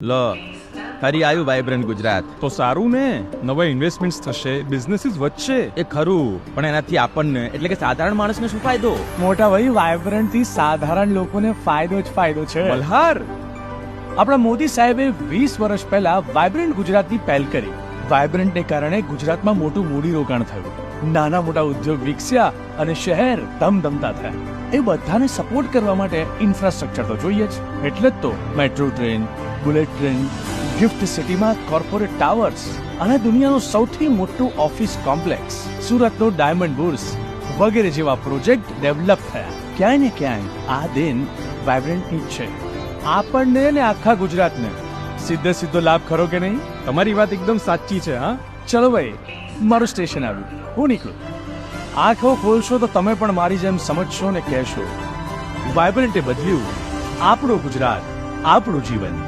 લો ફરી આવ્યું વાઇબ્રન્ટ ગુજરાત. તો સારું ને, નવા ઇન્વેસ્ટમેન્ટ્સ થશે, બિઝનેસીસ વધશે. એ ખરું, પણ એનાથી આપણને એટલે કે સાધારણ માણસને શું ફાયદો? મોટા ભાઈ, વાઇબ્રન્ટ થી સાધારણ લોકોને ફાયદો જ ફાયદો છે. મલ્હાર, આપણા મોદી સાહેબે 20 વર્ષ પહેલા વાઇબ્રન્ટ ગુજરાતની પહેલ કરી. વાઇબ્રન્ટને કારણે ગુજરાતમાં મોટું મૂડીરોકાણ થયું, નાના મોટા ઉદ્યોગ વિકસ્યા અને શહેર ધમધમતા થયા. એ બધાને સપોર્ટ કરવા માટે ઇન્ફ્રાસ્ટ્રક્ચર તો જોઈએ જ. એટલે જ તો metro train, bullet train, gift સિટીમાં કોર્પોરેટ ટાવર્સ અને દુનિયાનું સૌથી મોટું ઓફિસ કોમ્પ્લેક્સ સુરતનો ડાયમંડ બુર્સ વગેરે જેવા પ્રોજેક્ટ ડેવલપ થયા. ક્યાંય ને ક્યાંય આ દેન વાઇબ્રન્ટની જ છે. આપણને ને આખા ગુજરાતને સીધો લાભ ખરો કે નહીં? તમારી વાત એકદમ સાચી છે. હા, ચલો ભાઈ, મારું સ્ટેશન આવ્યું, હું નીકળું. આંખો ખોલશો તો તમે પણ મારી જેમ સમજશો ને કહેશો, વાઇબ્રન્ટે બદલ્યું આપણું ગુજરાત, આપણું જીવન.